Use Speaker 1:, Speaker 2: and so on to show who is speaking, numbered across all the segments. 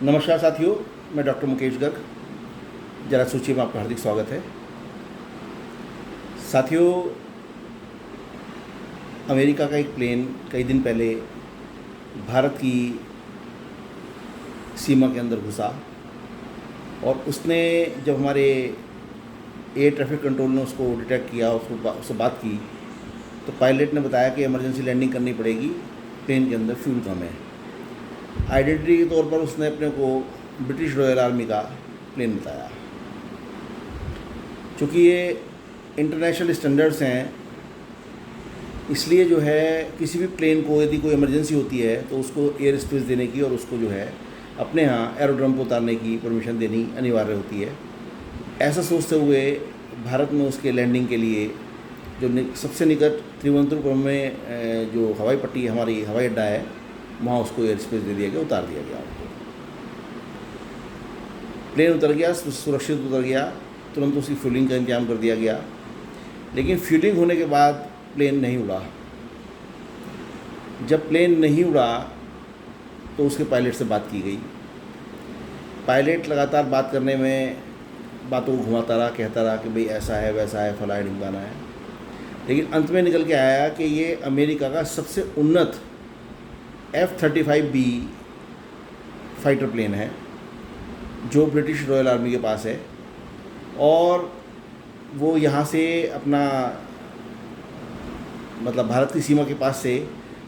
Speaker 1: नमस्कार साथियों, मैं डॉक्टर मुकेश गर्ग। जरा सूची में आपका हार्दिक स्वागत है। साथियों, अमेरिका का एक प्लेन कई दिन पहले भारत की सीमा के अंदर घुसा और उसने जब हमारे एयर ट्रैफिक कंट्रोल ने उसको डिटेक्ट किया, उससे बात की, तो पायलट ने बताया कि इमरजेंसी लैंडिंग करनी पड़ेगी, प्लेन के अंदर फ्यूल कम है। आइडेंटिटी के तौर पर उसने अपने को ब्रिटिश रॉयल आर्मी का प्लेन बताया। चूँकि ये इंटरनेशनल स्टैंडर्ड्स हैं, इसलिए जो है किसी भी प्लेन को यदि कोई इमरजेंसी होती है तो उसको एयर स्पेस देने की और उसको जो है अपने यहाँ एरोड्रम पर उतारने की परमिशन देनी अनिवार्य होती है। ऐसा सोचते हुए भारत में उसके लैंडिंग के लिए जो सबसे निकट तिरुवनंतपुरम में जो हवाई पट्टी हमारी हवाई अड्डा है, वहाँ उसको एयर स्पेस दे दिया गया, उतार दिया गया उनको। प्लेन उतर गया, सुरक्षित उतर गया, तुरंत उसकी फ्यूलिंग का इंतजाम कर दिया गया। लेकिन फ्यूलिंग होने के बाद प्लेन नहीं उड़ा। जब प्लेन नहीं उड़ा तो उसके पायलट से बात की गई। पायलट लगातार बात करने में बातों को घुमाता रहा, कहता रहा कि भाई ऐसा है, वैसा है, फला है, ढिमकाना है। लेकिन अंत में निकल के आया कि ये अमेरिका का सबसे उन्नत F-35B फाइटर प्लेन है जो ब्रिटिश रॉयल आर्मी के पास है, और वो यहाँ से अपना मतलब भारत की सीमा के पास से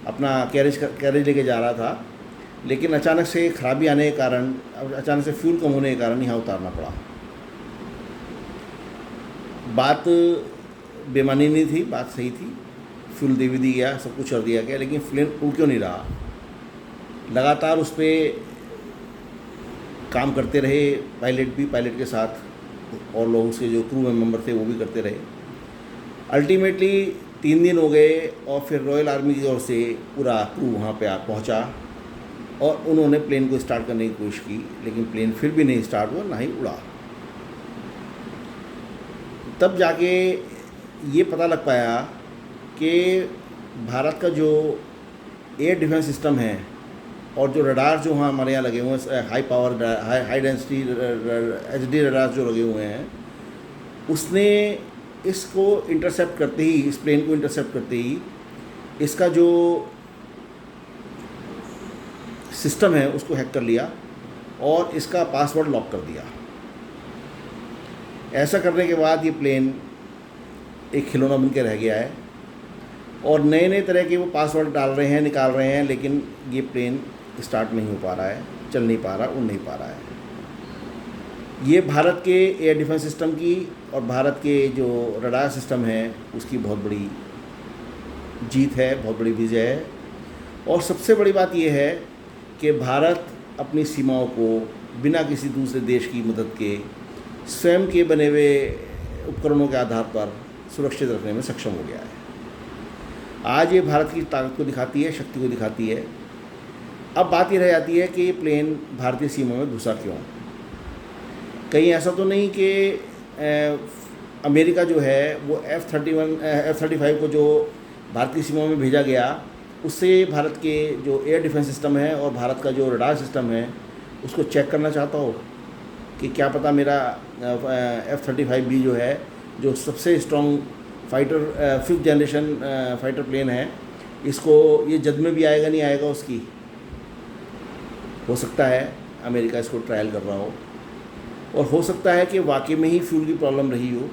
Speaker 1: अपना कैरेज लेके जा रहा था। लेकिन अचानक से खराबी आने के कारण, अचानक से फ्यूल कम होने के कारण यहाँ उतारना पड़ा। बात बेमानी नहीं थी, बात सही थी। फ्यूल दे भी दिया गया, सब कुछ कर दिया गया, लेकिन प्लेन उड़ क्यों नहीं रहा? लगातार उस पर काम करते रहे पायलट भी, पायलट के साथ और लोग उसके जो क्रू मेंबर थे वो भी करते रहे। अल्टीमेटली 3 दिन हो गए और फिर रॉयल आर्मी की ओर से पूरा क्रू वहाँ पे पहुँचा और उन्होंने प्लेन को स्टार्ट करने की कोशिश की, लेकिन प्लेन फिर भी नहीं स्टार्ट हुआ, ना ही उड़ा। तब जाके ये पता लग पाया कि भारत का जो एयर डिफेंस सिस्टम है और जो रडार जो वहाँ हमारे यहाँ लगे हुए हैं, high power high density HD radar जो लगे हुए हैं, उसने इसको इंटरसेप्ट करते ही, इस प्लेन को इंटरसेप्ट करते ही इसका जो सिस्टम है उसको हैक कर लिया और इसका पासवर्ड लॉक कर दिया। ऐसा करने के बाद ये प्लेन एक खिलौना बन के रह गया है और नए नए तरह के वो पासवर्ड डाल रहे हैं, निकाल रहे हैं, लेकिन ये प्लेन स्टार्ट नहीं हो पा रहा है, चल नहीं पा रहा, उड़ नहीं पा रहा है। ये भारत के एयर डिफेंस सिस्टम की और भारत के जो रडार सिस्टम है उसकी बहुत बड़ी जीत है, बहुत बड़ी विजय है। और सबसे बड़ी बात यह है कि भारत अपनी सीमाओं को बिना किसी दूसरे देश की मदद के स्वयं के बने हुए उपकरणों के आधार पर सुरक्षित रखने में सक्षम हो गया है। आज ये भारत की ताकत को दिखाती है, शक्ति को दिखाती है। अब बात ये रह जाती है कि ये प्लेन भारतीय सीमा में घुसा क्यों? कहीं ऐसा तो नहीं कि अमेरिका जो है वो F-35 को जो भारतीय सीमा में भेजा गया, उससे भारत के जो एयर डिफेंस सिस्टम है और भारत का जो रडार सिस्टम है उसको चेक करना चाहता हो कि क्या पता मेरा F-35B जो है, जो सबसे strong fighter 5th generation fighter plane है, इसको ये जद में भी आएगा नहीं आएगा उसकी। हो सकता है अमेरिका इसको ट्रायल कर रहा हो और हो सकता है कि वाकई में ही फ्यूल की प्रॉब्लम रही हो,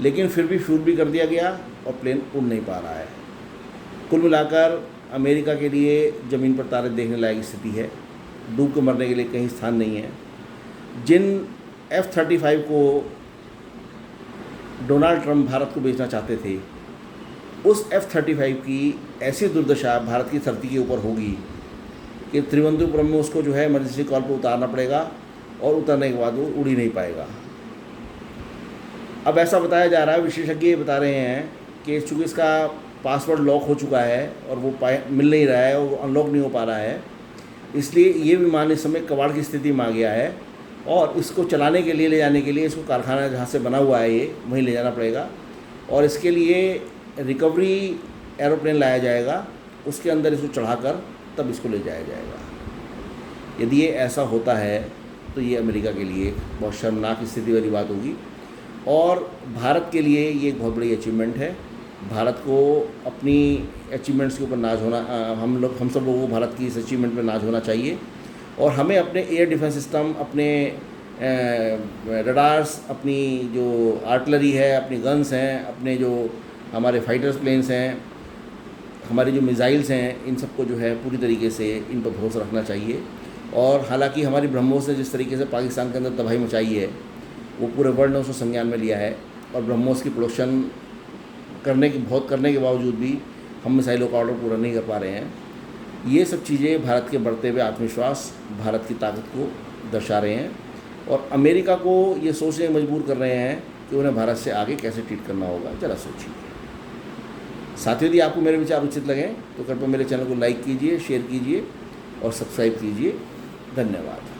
Speaker 1: लेकिन फिर भी फ्यूल भी कर दिया गया और प्लेन उड़ नहीं पा रहा है। कुल मिलाकर अमेरिका के लिए ज़मीन पर तारे देखने लायक स्थिति है। डूब के मरने के लिए कहीं स्थान नहीं है। जिन F-35 को डोनाल्ड ट्रंप भारत को बेचना चाहते थे, उस F-35 की ऐसी दुर्दशा भारत की धरती के ऊपर होगी कि तिरुवनंतपुरम में उसको जो है इमरजेंसी कॉल पर उतारना पड़ेगा और उतरने के बाद वो उड़ ही नहीं पाएगा। अब ऐसा बताया जा रहा है, विशेषज्ञ बता रहे हैं कि चूँकि इसका पासवर्ड लॉक हो चुका है और वो मिल नहीं रहा है और वो अनलॉक नहीं हो पा रहा है, इसलिए ये विमान इस समय कबाड़ की स्थिति में आ गया है और इसको चलाने के लिए, ले जाने के लिए इसको कारखाना जहाँ से बना हुआ है ये वहीं ले जाना पड़ेगा और इसके लिए रिकवरी एरोप्लेन लाया जाएगा, उसके अंदर इसको चढ़ाकर तब इसको ले जाया जाएगा। यदि ये ऐसा होता है तो ये अमेरिका के लिए बहुत शर्मनाक स्थिति वाली बात होगी, और भारत के लिए ये एक बहुत बड़ी अचीवमेंट है। भारत को अपनी अचीवमेंट्स के ऊपर नाज होना, हम सब लोगों को भारत की इस अचीवमेंट में नाज होना चाहिए। और हमें अपने एयर डिफेंस सिस्टम, अपने रडार्स, अपनी जो आर्टिलरी है, अपनी गन्स हैं, अपने जो हमारे फाइटर्स प्लेन्स हैं, हमारी जो मिसाइल्स हैं, इन सबको जो है पूरी तरीके से इन पर भरोसा रखना चाहिए। और हालांकि हमारी ब्रह्मोस ने जिस तरीके से पाकिस्तान के अंदर तबाही मचाई है, वो पूरे वर्ल्ड ने उसको संज्ञान में लिया है, और ब्रह्मोस की प्रोडक्शन करने के बावजूद भी हम मिसाइलों का ऑर्डर पूरा नहीं कर पा रहे हैं। ये सब चीज़ें भारत के बढ़ते हुए आत्मविश्वास, भारत की ताकत को दर्शा रहे हैं, और अमेरिका को ये सोचने मजबूर कर रहे हैं कि उन्हें भारत से आगे कैसे ट्रीट करना होगा। ज़रा सोचिए। साथियों, यदि आपको मेरे विचार उचित लगें तो कृपया मेरे चैनल को लाइक कीजिए, शेयर कीजिए और सब्सक्राइब कीजिए। धन्यवाद।